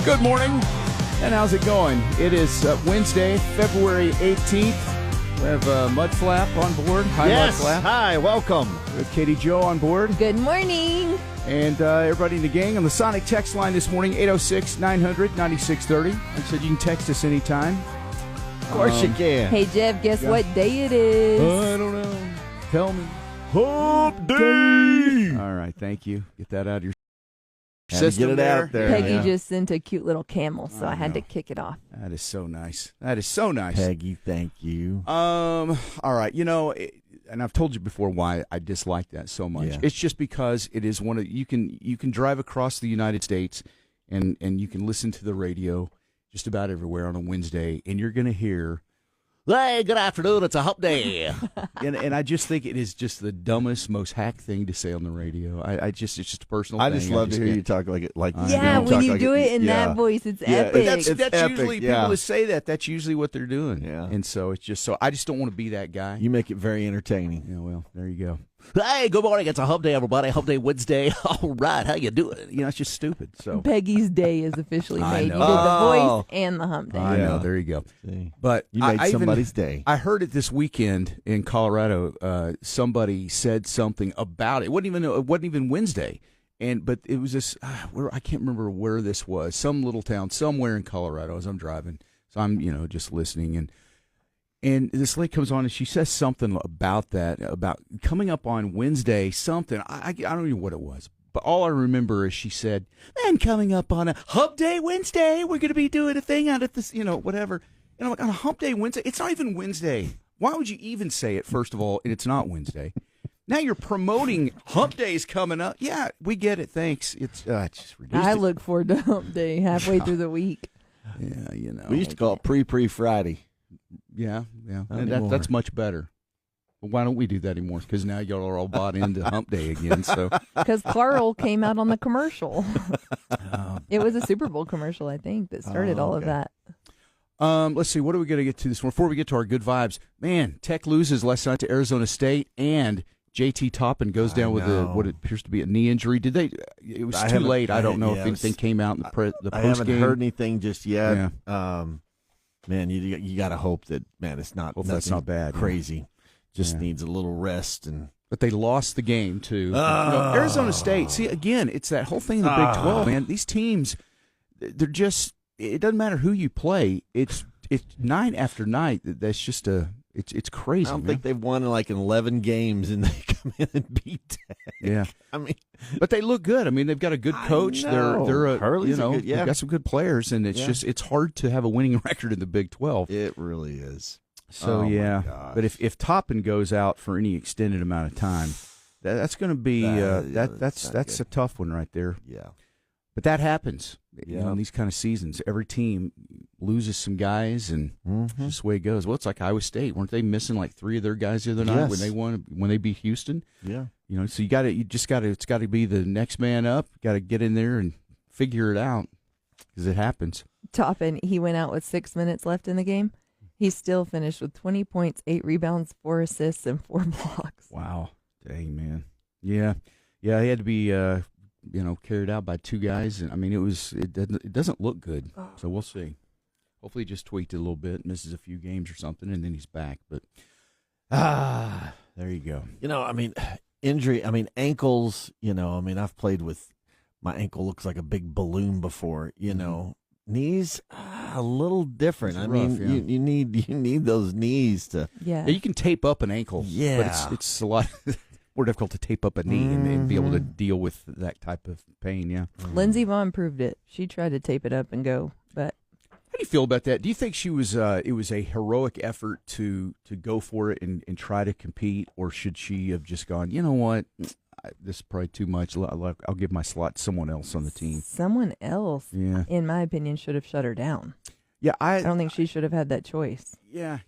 Good morning, and how's it going? It is Wednesday, February 18th. We have Mudflap on board. Hi, yes. Mudflap. Hi, welcome. With Katie Joe on board. Good morning. And everybody in the gang on the Sonic text line this morning, 806-900-9630. Like I said, you can text us anytime. Of course you can. Hey, Jeff, guess what day it is? I don't know. Tell me. Hump Day! All right, thank you. Get that out of your Had to system get it out there. Peggy yeah. just sent a cute little camel, so I had to kick it off. That is so nice. That is so nice. Peggy, thank you. All right, and I've told you before why I dislike that so much. Yeah. It's just because it is one of you can drive across the United States and you can listen to the radio just about everywhere on a Wednesday, and you're going to hear, "Hey, good afternoon, it's a hump day," and I just think it is just the dumbest, most hack thing to say on the radio. It's just a personal. I thing. just love to hear you talk like it. Yeah, when you do it in that voice, it's epic. That's epic, usually yeah. people that say that. That's usually what they're doing. Yeah. And so it's just I just don't want to be that guy. You make it very entertaining. Yeah, well, there you go. Hey, good morning. It's a hump day, everybody. Hump day Wednesday. All right, how you doing? It's just stupid. So Peggy's day is officially I made. You know. did the voice and the hump day. I know. Yeah. There you go. See? But You made I somebody's day. I heard it this weekend in Colorado. Somebody said something about it. It wasn't even Wednesday, but it was this. I can't remember where this was. Some little town somewhere in Colorado. As I'm driving, so I'm just listening, and this lady comes on and she says something about that, about coming up on Wednesday. Something I don't know what it was. But all I remember is she said, "And coming up on a hump day Wednesday, we're going to be doing a thing out at this, whatever." And I'm like, on a hump day Wednesday? It's not even Wednesday. Why would you even say it, first of all, and it's not Wednesday? Now you're promoting hump days coming up. Yeah, we get it. Thanks. It's just ridiculous. I look forward to hump day halfway through the week. Yeah, We used to call it pre-Friday. Yeah. Not And anymore. that's much better. Well, why don't we do that anymore? Because now y'all are all bought into hump day again. So Because Carl came out on the commercial. It was a Super Bowl commercial, I think, that started all of that. let's see. What are we going to get to this morning? Before we get to our good vibes, man, Tech loses last night to Arizona State, and JT Toppin goes down with what appears to be a knee injury. Did they? It was too late. I don't know if anything came out in the post game. I haven't heard anything just yet. Yeah. Man, you got to hope that it's not. Well, that's not bad. Crazy. Just needs a little rest and. But they lost the game too. Arizona State. See, again, it's that whole thing in the Big 12, man. These teams, they're just. It doesn't matter who you play. It's night after night. That's just It's crazy. I don't think they've won in like 11 games, and they come in and beat Tech. Yeah, I mean, but they look good. I mean, they've got a good coach. They're Hurley's good, they've got some good players, and it's hard to have a winning record in the Big 12. It really is. So but if Toppin goes out for any extended amount of time, that's going to be that's a tough one right there. Yeah, but that happens. In these kind of seasons, every team loses some guys, and that's just the way it goes. Well, it's like Iowa State. Weren't they missing like 3 of their guys the other night when they beat Houston? Yeah. So it's got to be the next man up. Got to get in there and figure it out because it happens. Toppin, he went out with 6 minutes left in the game. He still finished with 20 points, 8 rebounds, 4 assists, and 4 blocks. Wow. Dang, man. Yeah. He had to be carried out by 2 guys, and I mean it doesn't look good. So we'll see. Hopefully, he just tweaked it a little bit, misses a few games or something, and then he's back. But there you go. Injury. Ankles. I've played with my ankle looks like a big balloon before. Knees a little different. You need those knees to. Yeah. You can tape up an ankle. Yeah, but it's a lot. More difficult to tape up a knee and be able to deal with that type of pain, yeah. Lindsey Vonn proved it. She tried to tape it up and go, but... How do you feel about that? Do you think she was? It was a heroic effort to go for it and try to compete, or should she have just gone, you know what, this is probably too much, I'll give my slot to someone else on the team? Someone else, in my opinion, should have shut her down. Yeah, I don't think she should have had that choice. Yeah,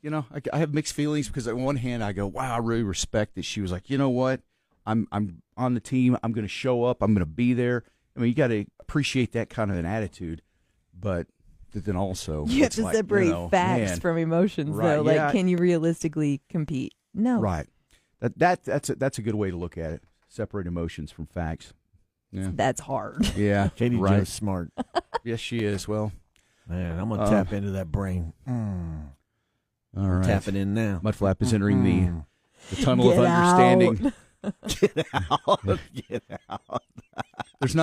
I have mixed feelings because on one hand I go, wow, I really respect that she was like, you know what, I'm on the team, I'm going to show up, I'm going to be there. I mean, you got to appreciate that kind of an attitude, but then also you have to separate facts from emotions, though. Like, can you realistically compete? No, right. That's a good way to look at it. Separate emotions from facts. Yeah, that's hard. Yeah, Katie right. Jo's smart. Yes, she is. Well, man, I'm gonna tap into that brain. All right, tapping in now. Mudflap is entering the tunnel of understanding. Get out! Get out! There's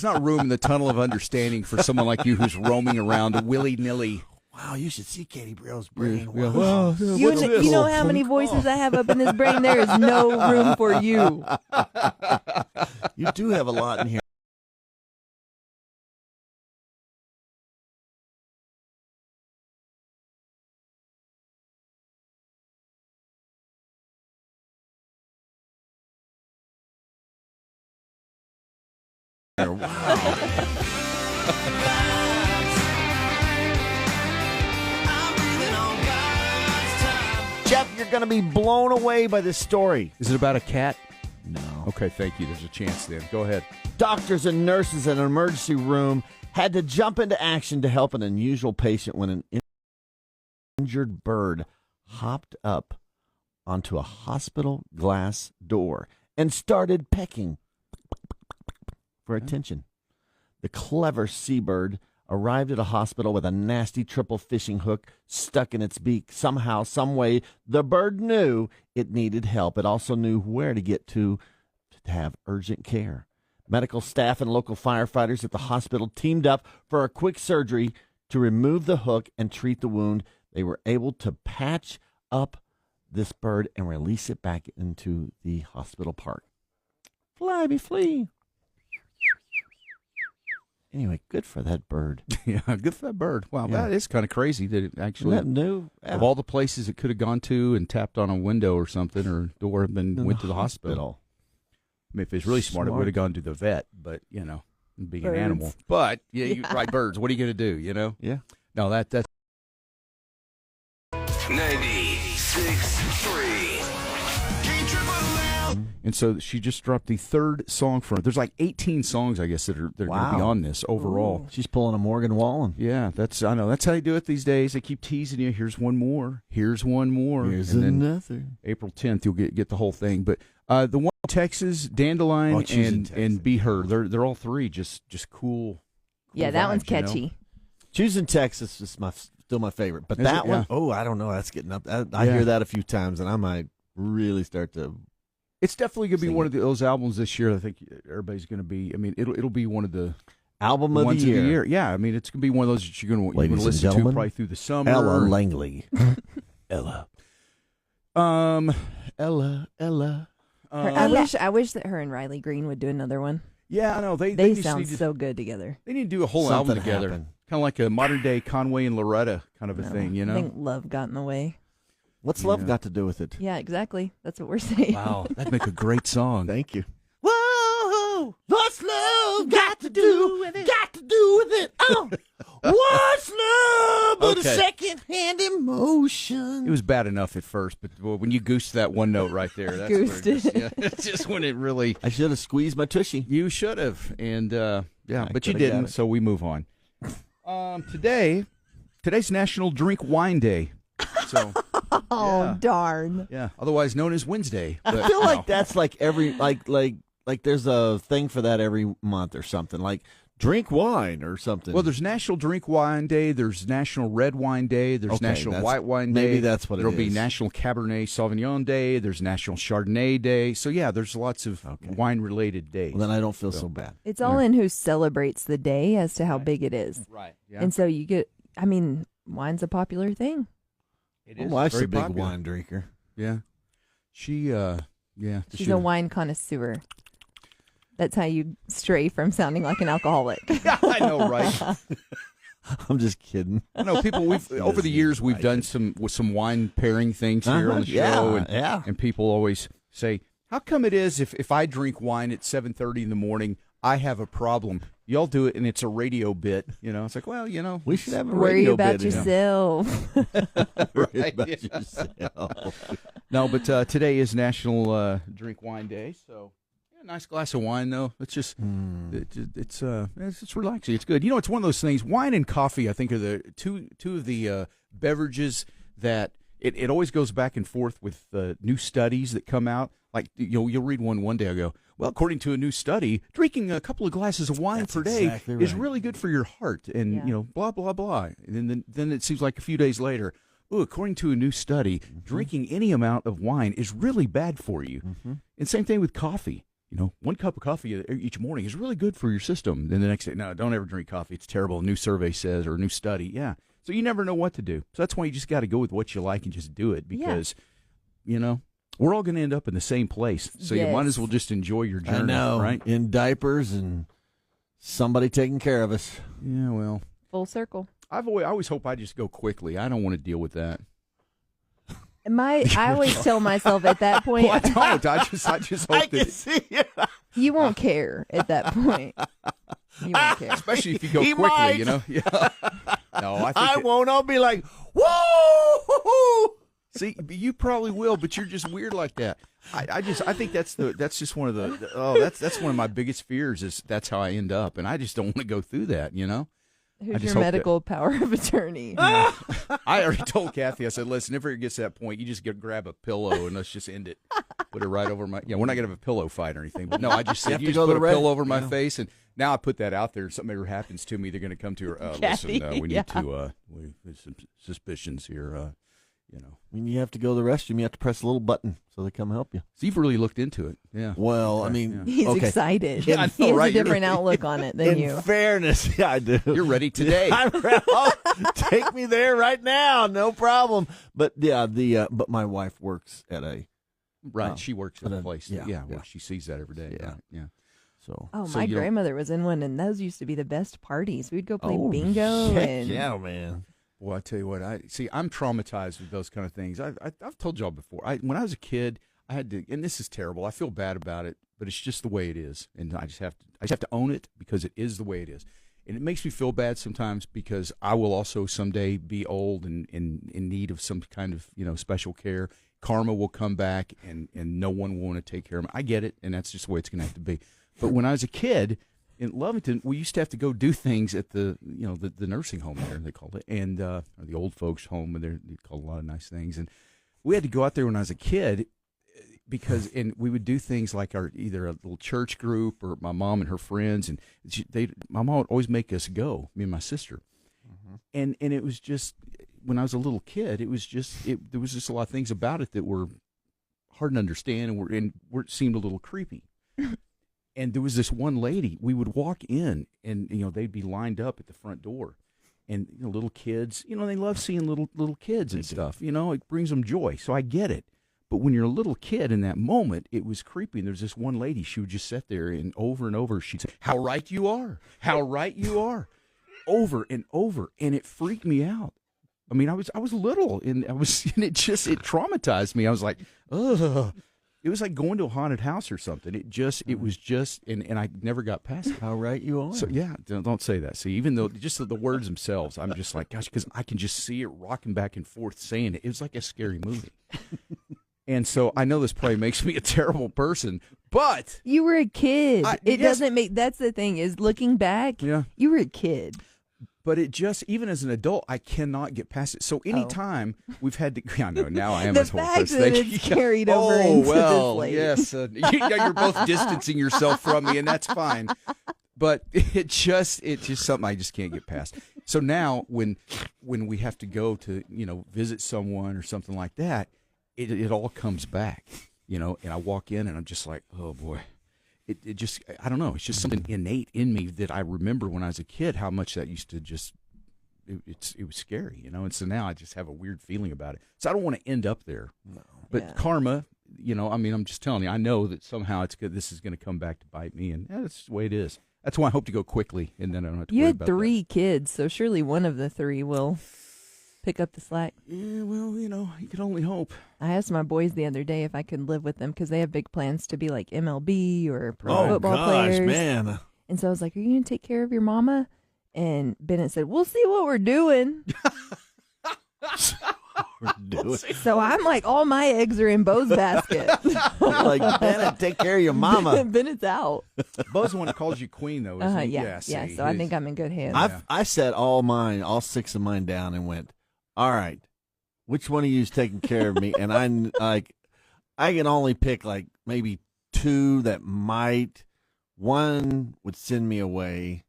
not room in the tunnel of understanding for someone like you who's roaming around willy nilly. Wow, you should see Katie Brill's brain. Yeah. Wow. You know how many voices I have up in this brain? There is no room for you. You do have a lot in here. Jeff, you're going to be blown away by this story. Is it about a cat? No. Okay, thank you. There's a chance then. Go ahead. Doctors and nurses in an emergency room had to jump into action to help an unusual patient when an injured bird hopped up onto a hospital glass door and started pecking for attention. The clever seabird arrived at a hospital with a nasty triple fishing hook stuck in its beak. Somehow, someway, the bird knew it needed help. It also knew where to get to have urgent care. Medical staff and local firefighters at the hospital teamed up for a quick surgery to remove the hook and treat the wound. They were able to patch up this bird and release it back into the hospital park. Fly me, flee. Anyway, good for that bird. Yeah, good for that bird. Wow, Yeah. that is kind of crazy that it actually, Isn't that new? of all the places it could have gone to and tapped on a window or something or door and then went to the hospital. I mean, if it's really smart, it would have gone to the vet, but, you know, being Birds. an animal. But, yeah, you're right, birds. What are you going to do, you know? Yeah. No, that's 96.3. And so she just dropped the third song for her. There's like 18 songs, I guess, that are going to be on this overall. She's pulling a Morgan Wallen. Yeah, I know. That's how they do it these days. They keep teasing you. Here's one more. Here's one more. Here's and then another. April 10th, you'll get the whole thing. But the one in Texas, Dandelion, and Be Her, they're all three just cool. Yeah, that vibes, one's you know? catchy. Choosing Texas is still my favorite. But Is that it? one, Yeah. I don't know. That's getting up. I Yeah. hear that a few times, and I might really start to. It's definitely going to be Sing one it. of those albums this year. I think everybody's going to be. I mean, it'll be one of the Album of ones the year. of the year. Yeah, I mean, it's going to be one of those that you're going to Ladies and listen to gentlemen, probably through the summer. Ella Langley. Ella. Ella. I wish that her and Riley Green would do another one. Yeah, I know. They They just sound need to- so good together. They need to do a whole album Something together. happened. Kind of like a modern day Conway and Loretta kind of a thing, you know? I think love got in the way. What's love got to do with it? Yeah, exactly. That's what we're saying. Wow, that'd make a great song. Thank you. Whoa, what's love got to do with it? Got to do with it? Oh, what's love but a Okay. second-hand emotion? It was bad enough at first, but when you goosed that one note right there, that's where Goosed it just, it. yeah, it's just when it really. I should have squeezed my tushy. You should have, and yeah, I but you coulda got didn't, it. so we move on. Today's National Drink Wine Day. So Oh, Yeah. darn. yeah, otherwise known as Wednesday. I but feel no. like that's like every like there's a thing for that every month or something. Like drink wine or something. Well, there's National Drink Wine Day. There's National Red Wine Day. There's Okay, National that's- White Wine Day. maybe that's what it There'll be is. National Cabernet Sauvignon Day. There's National Chardonnay Day. So yeah, there's lots of wine-related days. well, then I don't feel so bad. It's all in who celebrates the day as to how big it is. Right. Yeah. And so you get, I mean, wine's a popular thing. It My is wife's very a big popular. wine drinker. Yeah. She. Yeah. She's a wine connoisseur. That's how you stray from sounding like an alcoholic. I know, right? I'm just kidding. I know people. We've over the years we've done some wine pairing things here on the show, and people always say, "How come it is if I drink wine at 7:30 in the morning, I have a problem? Y'all do it, and it's a radio bit. You know, it's like, well, you know, We should have a Worry radio about bit. yourself. Worry Right, about yeah. yourself. No, but today is National Drink Wine Day, so yeah, nice glass of wine though. It's just it's relaxing. It's good. You know, it's one of those things. Wine and coffee, I think, are the two of the beverages that it always goes back and forth with new studies that come out. Like you'll read one day. I go, Well, according to a new study, drinking a couple of glasses of wine per day is really good for your heart, and blah blah blah. And then it seems like a few days later, according to a new study, drinking any amount of wine is really bad for you. And same thing with coffee. 1 cup of coffee each morning is really good for your system. Then the next day, no, don't ever drink coffee. It's terrible. A new survey says, or a new study. Yeah. So you never know what to do. So that's why you just got to go with what you like and just do it because, we're all going to end up in the same place. So you might as well just enjoy your journey. I know, right? In diapers and somebody taking care of us. Yeah, well. Full circle. I always hope I just go quickly. I don't want to deal with that. I always tell myself at that point. Well, I don't. I just hope that you won't care at that point. You won't care, especially if you go quickly. Yeah. No, I won't. I'll be like, whoa. See, you probably will, but you're just weird like that. I think that's just one of that's one of my biggest fears is that's how I end up, and I just don't want to go through that. Who's your medical power of attorney? I already told Kathy. I said, listen, if it gets to that point, you just grab a pillow and let's just end it. Put it right over my. Yeah, we're not gonna have a pillow fight or anything. But no, I just said you just put a pillow over my face, and now I put that out there. If something ever happens to me, they're gonna come to her. Listen, we need to. There's some suspicions here. When you have to go to the restroom, you have to press a little button so they come help you. So you've really looked into it. Yeah. Well, he's excited. Yeah, he has a different outlook on it than you. In fairness, yeah, I do. You're ready today. Take me there right now, no problem. But but my wife works at a she works at a place. Well, she sees that every day. Yeah. Right? Yeah. So my grandmother was in one, and those used to be the best parties. We'd go play bingo. Yeah, man. Well, I tell you what, I'm traumatized with those kind of things. I've told y'all before. When I was a kid, I had to, and this is terrible. I feel bad about it, but it's just the way it is, and I just have to own it because it is the way it is. And it makes me feel bad sometimes because I will also someday be old and in need of some kind of special care. Karma will come back, and no one will want to take care of me. I get it, and that's just the way it's going to have to be. But when I was a kid in Lovington, we used to have to go do things at the nursing home there, they called it, and or the old folks' home, and they called a lot of nice things. And we had to go out there when I was a kid and we would do things like either a little church group or my mom and her friends, and my mom would always make us go, me and my sister. And it was just, when I was a little kid, there was just a lot of things about it that were hard to understand and seemed a little creepy. And there was this one lady, we would walk in and, they'd be lined up at the front door, and, little kids, they love seeing little kids and stuff, it brings them joy. So I get it. But when you're a little kid in that moment, it was creepy. And there's this one lady, she would just sit there and over, she'd say, how right you are, how right you are, over and over. And it freaked me out. I mean, I was little, and it traumatized me. I was like, ugh. It was like going to a haunted house or something. It was just, and I never got past it. How right you are. So yeah, don't say that. See, even though just the words themselves, I'm just like, gosh, because I can just see it rocking back and forth saying it. It was like a scary movie. And so I know this probably makes me a terrible person, but you were a kid. Doesn't make. That's the thing is looking back. Yeah, you were a kid. But it just, even as an adult, I cannot get past it. So anytime we've had to, I know, now I am this whole person. The fact that it's carried over into this late. Yes. You're both distancing yourself from me, and that's fine. But it's just something I just can't get past. So now when we have to go to, visit someone or something like that, it all comes back, and I walk in and I'm just like, oh boy. It just, I don't know, it's just something innate in me that I remember when I was a kid, how much that used to just, it was scary, and so now I just have a weird feeling about it. So I don't want to end up there. No. But karma, I'm just telling you, I know that somehow this is going to come back to bite me, and that's the way it is. That's why I hope to go quickly, and then I don't have to worry about that. You had 3 kids, so surely one of the 3 will pick up the slack. Yeah, well, you can only hope. I asked my boys the other day if I could live with them because they have big plans to be like MLB or pro football players. Man. And so I was like, are you going to take care of your mama? And Bennett said, we'll see what we're doing. So I'm like, all my eggs are in Bo's basket. Like, Bennett, take care of your mama. Bennett's out. Bo's the one that calls you queen, though, isn't he? Yeah. So I think I'm in good hands. I set all 6 of mine down and went, all right, which one of you is taking care of me? And I can only pick like maybe two that might. One would send me away.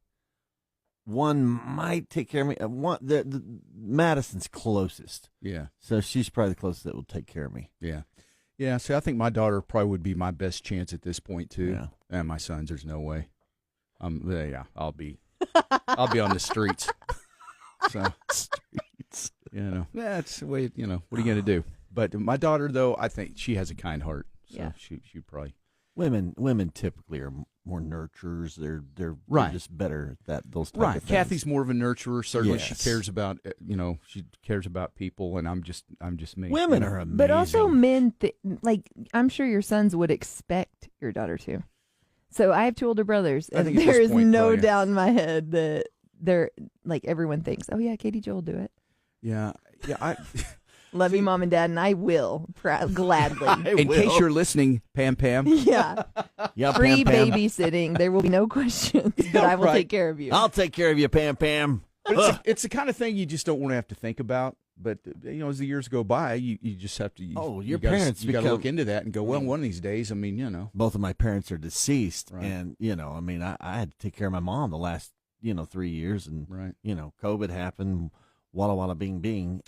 One might take care of me. The Madison's closest. Yeah. So she's probably the closest that will take care of me. Yeah. Yeah. So I think my daughter probably would be my best chance at this point too. Yeah. And my sons, there's no way. Yeah, I'll be on the streets. So, it's the way, what are you going to do? But my daughter, though, I think she has a kind heart. So Yeah. she probably. Women typically are more nurturers. They're Right. just better at those type Right. of things. Kathy's more of a nurturer. Certainly, Yes. she cares about she cares about people, and I'm just me. Women are amazing. But also men, I'm sure your sons would expect your daughter to. So I have two older brothers, I and think at there this is point, no probably, yeah. doubt in my head that they're like everyone thinks. Oh yeah, Katie Joe will do it. Yeah. Love you, Mom and Dad, and I will gladly. In case you're listening, Pam. Yeah, Yeah, free Pam, Pam. babysitting. There will be no questions, but I will right. take care of you. I'll take care of you, Pam Pam. But it's the kind of thing you just don't want to have to think about. But as the years go by, you just have to. Your parents you got to become- look into that and go. Well, one of these days, Both of my parents are deceased, Right. and I had to take care of my mom the last 3 years, and Right. COVID happened, walla walla bing bing,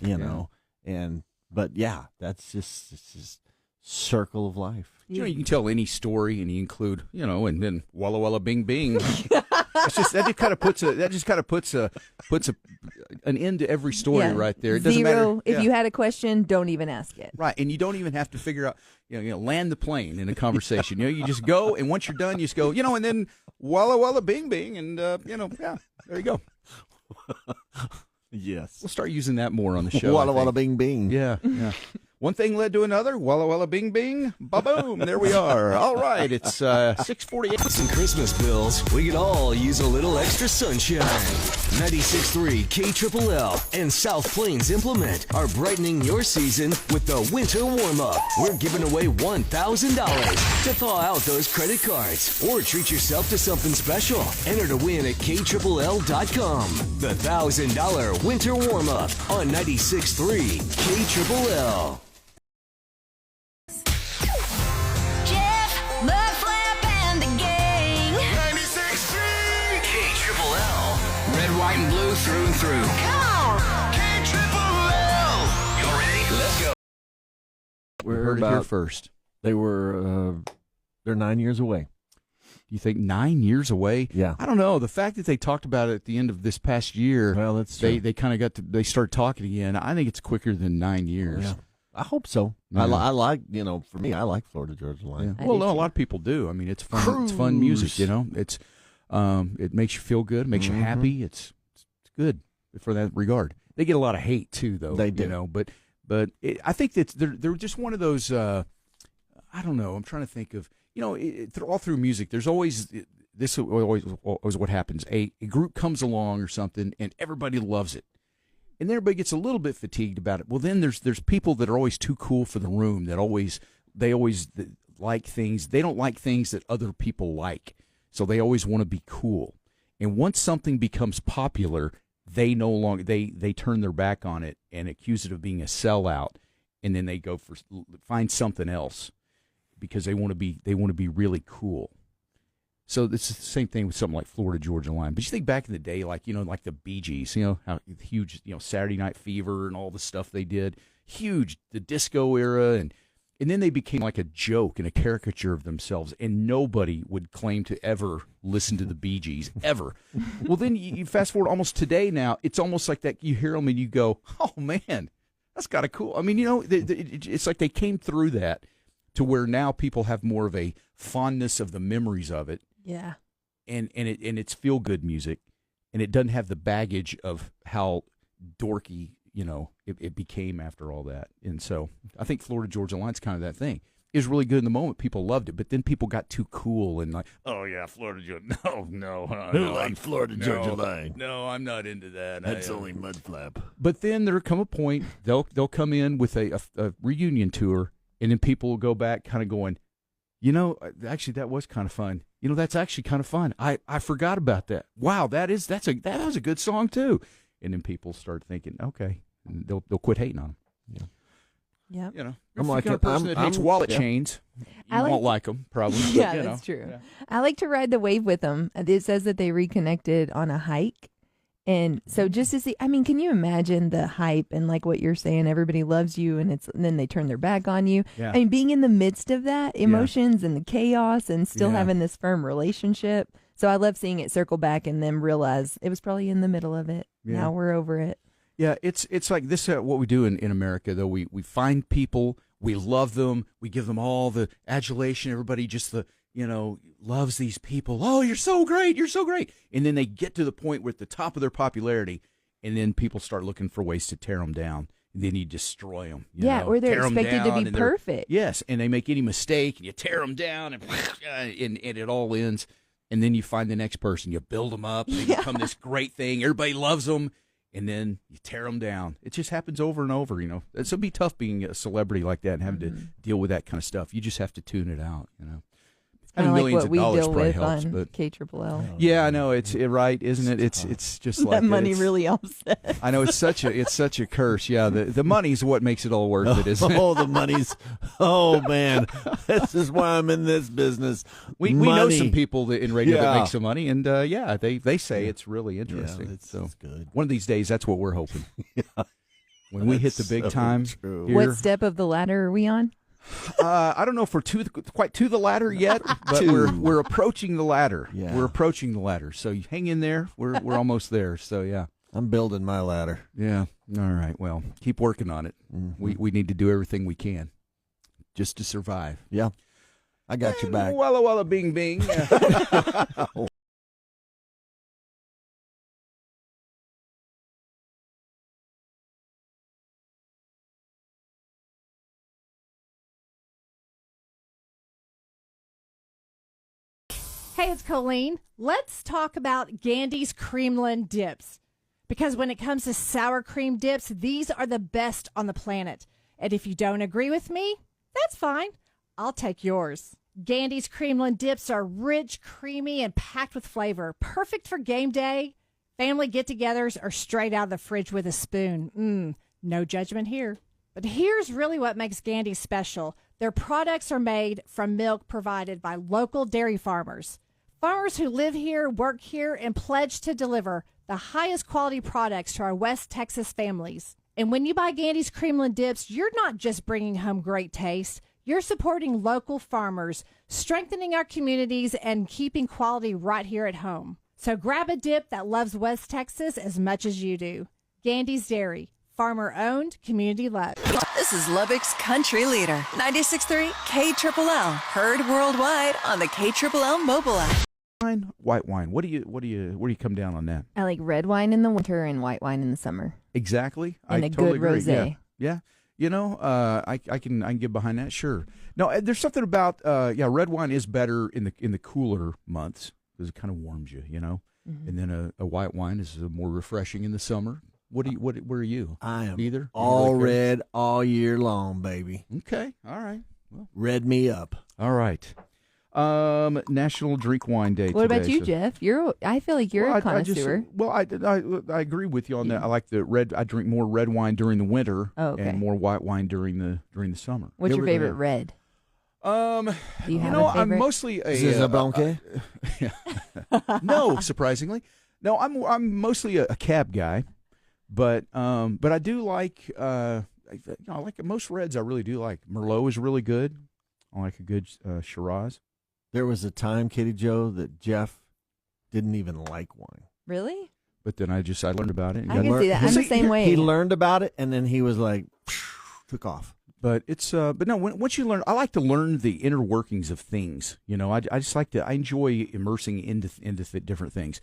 but yeah, it's just circle of life. You can tell any story and you include, and then walla walla bing bing. That just kind of puts an end to every story right there. It doesn't Zero. matter If you had a question, don't even ask it. right, and you don't even have to figure out, land the plane in a conversation. You just go, and once you're done, you just go, and then walla walla bing bing, and there you go. Yes. We'll start using that more on the show. Walla I walla think. bing bing. Yeah. One thing led to another. Walla walla bing bing. Ba-boom. There we are. All right. It's 6:48. Some Christmas bills. We could all use a little extra sunshine. 96.3 KLLL and South Plains Implement are brightening your season with the winter warm-up. We're giving away $1,000 to thaw out those credit cards or treat yourself to something special. Enter to win at KLLL.com. The $1,000 winter warm-up on 96.3 KLLL. Mudflap and the Gang. 96.3 KLLL. Red, white, and blue through and through. Come on. KLLL. You ready? Let's go. We heard it here first. They're 9 years away. You think 9 years away? Yeah. I don't know. The fact that they talked about it at the end of this past year, Well, that's true. they kind of they started talking again. I think it's quicker than 9 years. Yeah. I hope so. Yeah. I like, for me, I like Florida Georgia Line. Yeah. Well, no, a lot of people do. I mean, it's fun. It's fun music. It's it makes you feel good, makes you happy. It's good for that regard. They get a lot of hate too, though. They do. But I think that they're just one of those. I don't know. I'm trying to think of all through music. There's always this. Always what happens. A group comes along or something, and everybody loves it. And then everybody gets a little bit fatigued about it. Well, then there's people that are always too cool for the room. They always like things. They don't like things that other people like. So they always want to be cool. And once something becomes popular, they no longer they turn their back on it and accuse it of being a sellout. And then they go find something else because they want to be really cool. So it's the same thing with something like Florida Georgia Line. But you think back in the day, like the Bee Gees, how huge, Saturday Night Fever and all the stuff they did, huge, the disco era, and then they became like a joke and a caricature of themselves, and nobody would claim to ever listen to the Bee Gees ever. Well, then you fast forward almost today now, it's almost like that. You hear them and you go, oh man, that's kind of cool. I mean, it's like they came through that to where now people have more of a fondness of the memories of it. Yeah. And it's feel good music, and it doesn't have the baggage of how dorky it became after all that. And so I think Florida Georgia Line's kind of that thing. It was really good in the moment. People loved it, but then people got too cool and like, oh yeah, Florida Georgia. No. Who likes Florida Georgia Line? No, I'm not into that. That's only Mudflap. But then there'll come a point they'll come in with a reunion tour, and then people will go back kind of going, actually that was kind of fun. That's actually kind of fun. I forgot about that. Wow, that was a good song too. And then people start thinking, okay, and they'll quit hating on them. Yeah. You know, I'm if like you're a person that hates wallet chains, you won't like them probably. But, Yeah, you know. that's true. Yeah. I like to ride the wave with them. It says that they reconnected on a hike. And so just to see, I mean, can you imagine the hype and like what you're saying, everybody loves you and then they turn their back on you. Yeah. I mean, being in the midst of that, emotions and the chaos and still having this firm relationship. So I love seeing it circle back and then realize it was probably in the middle of it. Yeah. Now we're over it. Yeah, it's like this. What we do in America, though, we find people, we love them, we give them all the adulation. Everybody just loves these people. Oh, you're so great, you're so great. And then they get to the point where at the top of their popularity, and then people start looking for ways to tear them down. And then you destroy them. Or they're expected to be perfect. Yes, and they make any mistake, and you tear them down, and it all ends. And then you find the next person, you build them up, and they become this great thing. Everybody loves them. And then you tear them down. It just happens over and over, you know. It'd be tough being a celebrity like that and having to deal with that kind of stuff. You just have to tune it out, you know. Kind of like millions what of we dollars deal probably with helps, on but KLLL. yeah, I know it's right, isn't it? It's just like That money really upset. I know it's such a curse. Yeah, the money's what makes it all worth it, isn't it? Oh, the money's. Oh man, this is why I'm in this business. We know some people in radio that make some money, and they say it's really interesting. It's good. One of these days, that's what we're hoping. When we hit the big time. True. Here, What step of the ladder are we on? I don't know if we're quite to the ladder yet, but we're approaching the ladder. Yeah. We're approaching the ladder. So you hang in there. We're almost there. So yeah. I'm building my ladder. Yeah. All right. Well, keep working on it. Mm-hmm. We need to do everything we can just to survive. Yeah, I got your back. Walla walla bing bing. Hey, it's Colleen. Let's talk about Gandy's Creamland dips. Because when it comes to sour cream dips, these are the best on the planet. And if you don't agree with me, that's fine. I'll take yours. Gandy's Creamland dips are rich, creamy, and packed with flavor. Perfect for game day, family get-togethers, or straight out of the fridge with a spoon. No judgment here. But here's really what makes Gandy special. Their products are made from milk provided by local dairy farmers. Farmers who live here, work here, and pledge to deliver the highest quality products to our West Texas families. And when you buy Gandy's Creamland dips, you're not just bringing home great taste. You're supporting local farmers, strengthening our communities, and keeping quality right here at home. So grab a dip that loves West Texas as much as you do. Gandy's Dairy. Farmer-owned, community-led. This is Lubbock's country leader, 96.3 KLLL, heard worldwide on the KLLL mobile app. White wine. Where do you come down on that? I like red wine in the winter and white wine in the summer. Exactly. And I a totally good agree. rosé. Yeah. You know, I can get behind that. Sure. No, there's something about red wine is better in the cooler months because it kind of warms you. You know, and then a white wine is more refreshing in the summer. Where are you? I am either all red all year long, baby. Okay. All right. Well, red me up. All right. National Drink Wine Day. What today, about you, Jeff? I feel like you're a connoisseur. I agree with you on that. I like the red. I drink more red wine during the winter and more white wine during the summer. What's your favorite red? Do you have a favorite? I'm mostly a Zizabonke? No, surprisingly, no. I'm mostly a cab guy, but I do like I like most reds. I really do like Merlot is really good. I like a good Shiraz. There was a time, Katie Joe, that Jeff didn't even like wine. Really? But then I learned about it. I can see that. I'm the same way. He learned about it, and then he was like, took off. But it's but no. Once you learn, I like to learn the inner workings of things. You know, I just like to. I enjoy immersing into different things,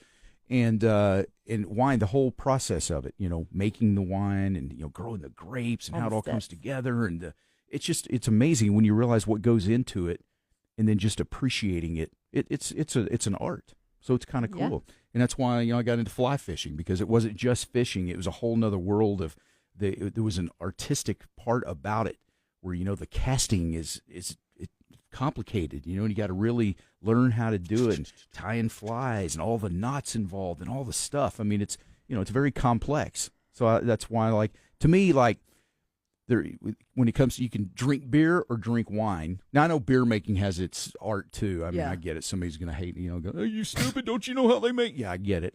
and wine, the whole process of it. You know, making the wine and growing the grapes and how it all comes together, and it's amazing when you realize what goes into it. And then just appreciating it, it's an art. So it's kind of cool, and that's why I got into fly fishing, because it wasn't just fishing; it was a whole nother world of there was an artistic part about it, where the casting is complicated, and you got to really learn how to do it, and tying flies and all the knots involved and all the stuff. I mean, it's very complex. So that's why, to me, when it comes to, you can drink beer or drink wine. Now I know beer making has its art too. I mean, I get it. Somebody's going to hate, go, "Oh, you stupid! Don't you know how they make?" Yeah, I get it.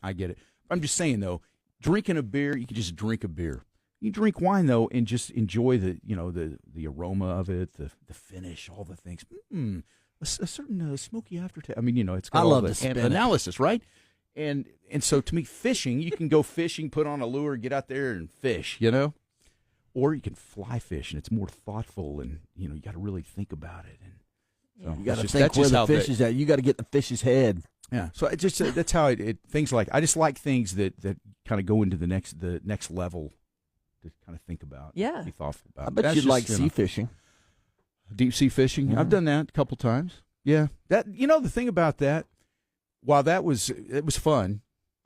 I'm just saying though, drinking a beer, you can just drink a beer. You drink wine though, and just enjoy the aroma of it, the finish, all the things. A certain smoky aftertaste. I mean, it's got all the analysis, right? And so to me, fishing, you can go fishing, put on a lure, get out there and fish, or you can fly fish, and it's more thoughtful, and you got to really think about it. And so you got to think where the fish is at. You got to get the fish's head. Yeah. So it just that's how it things like, I just like things that kind of go into the next level to kind of think about. Yeah. Be thoughtful about. I bet you'd like sea fishing. Deep sea fishing. Mm-hmm. I've done that a couple times. Yeah. That the thing about that, while it was fun,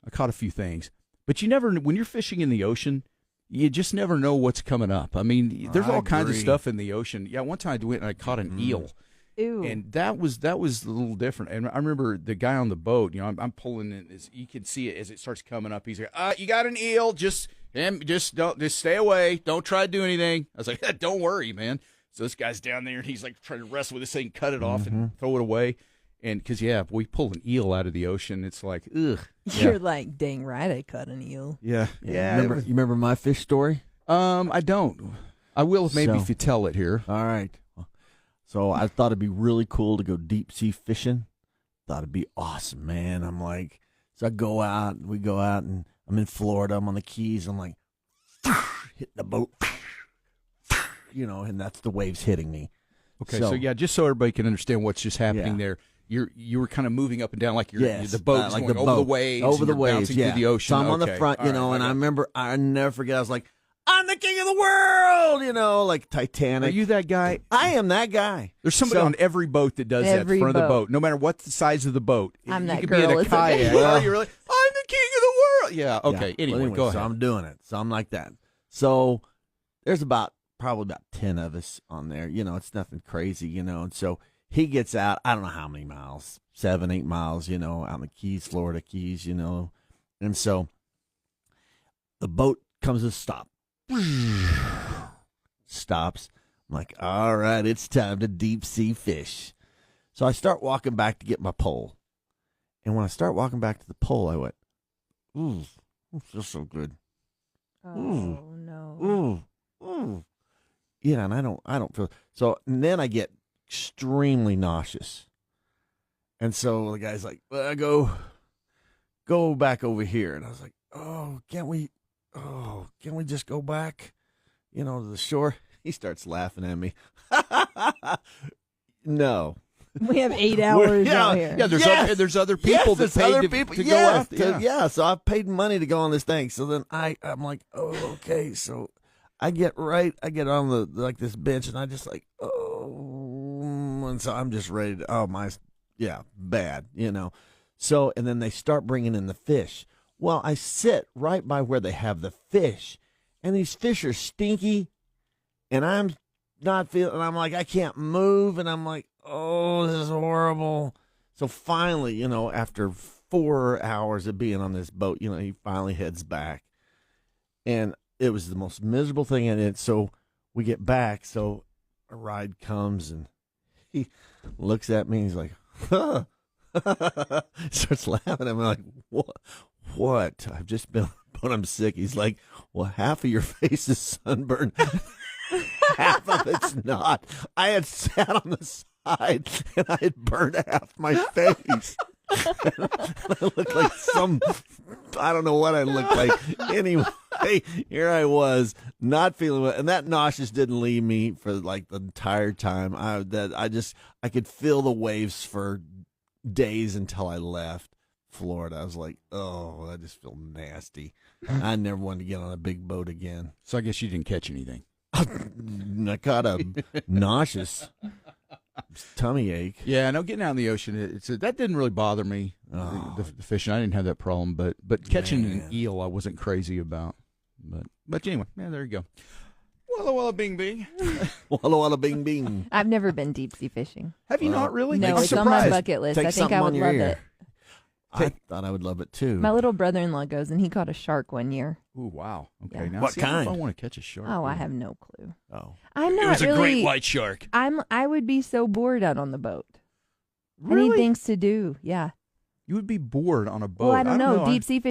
I caught a few things. But you never, when you're fishing in the ocean, you just never know what's coming up. I mean, there's all kinds of stuff in the ocean. Yeah, one time I went and I caught an eel. Ew. And that was a little different. And I remember the guy on the boat, I'm pulling it, you can see it as it starts coming up. He's like, "You got an eel, just stay away. Don't try to do anything." I was like, "Don't worry, man." So this guy's down there and he's like trying to wrestle with this thing, cut it off and throw it away. And because, we pull an eel out of the ocean, it's like, ugh. You're like, dang right, I caught an eel. Yeah. Yeah. You remember my fish story? I don't. I will maybe if you tell it here. All right. So I thought it'd be really cool to go deep sea fishing. Thought it'd be awesome, man. I'm like, so we go out, and I'm in Florida. I'm on the Keys. I'm like, hitting the boat, and that's the waves hitting me. Okay, so just so everybody can understand what's just happening there. You were kind of moving up and down like the boat's going over the waves. Over the waves, bouncing through the ocean. So I'm on the front, and I remember, I never forget, I was like, "I'm the king of the world," like Titanic. Are you that guy? I am that guy. There's somebody on every boat that does that, front of the boat, no matter what the size of the boat. I'm that you could girl. be in a kayak. Well, you're like, "I'm the king of the world." Yeah, okay. Yeah. Anyway, go ahead. So I'm doing it. So I'm like that. So there's probably about 10 of us on there. It's nothing crazy, and so he gets out, I don't know how many miles, 7, 8 miles, out in the Keys, Florida Keys, and so the boat comes to a stop. Stops. I'm like, all right, it's time to deep sea fish. So I start walking back to get my pole. And when I start walking back to the pole, I went, "Ooh, it feels so good. Oh, no. Ooh. Yeah, and I don't feel so. And then I get extremely nauseous, and so the guy's like, "Well, go back over here." And I was like, "Oh, can't we just go back, to the shore?" He starts laughing at me. No, we have 8 hours out here. Yeah, there's other people that paid to go out there. Yeah, so I've paid money to go on this thing. So then I'm like, "Oh, okay." So I get on this bench, and I just like, and so I'm just ready to, bad, So, and then they start bringing in the fish. Well, I sit right by where they have the fish, and these fish are stinky, and I'm not feeling, and I'm like, I can't move, and I'm like, oh, this is horrible. So finally, after 4 hours of being on this boat, he finally heads back, and it was the most miserable thing in it. So we get back. So a ride comes, and he looks at me. And he's like, "Huh." Starts laughing. I'm like, What? I've just been, but I'm sick. He's like, "Well, half of your face is sunburned. Half of it's not." I had sat on the side, and I had burned half my face. I looked like I don't know what I looked like. Anyway, here I was, not feeling well, and that nauseous didn't leave me for like the entire time. I could feel the waves for days until I left Florida. I was like, oh, I just feel nasty. I never wanted to get on a big boat again. So I guess you didn't catch anything. I caught a nauseous tummy ache. Yeah, no, getting out in the ocean, that didn't really bother me. The fishing, I didn't have that problem, but catching an eel, I wasn't crazy about. But anyway, there you go. Walla walla bing bing. Walla walla bing bing. I've never been deep sea fishing. Have you not really? No, I'm it's on my surprised. bucket list. Take I think I would love it. I thought I would love it too. My little brother-in-law goes, and he caught a shark one year. Ooh, wow. Okay, Yeah. now What see, I don't know if kind? I want to catch a shark. Oh, I have no clue. Oh, I'm not It was really. a great white shark. I would be so bored out on the boat. I Really? need things to do. Yeah. You would be bored on a boat. Well, I don't know. I- Deep sea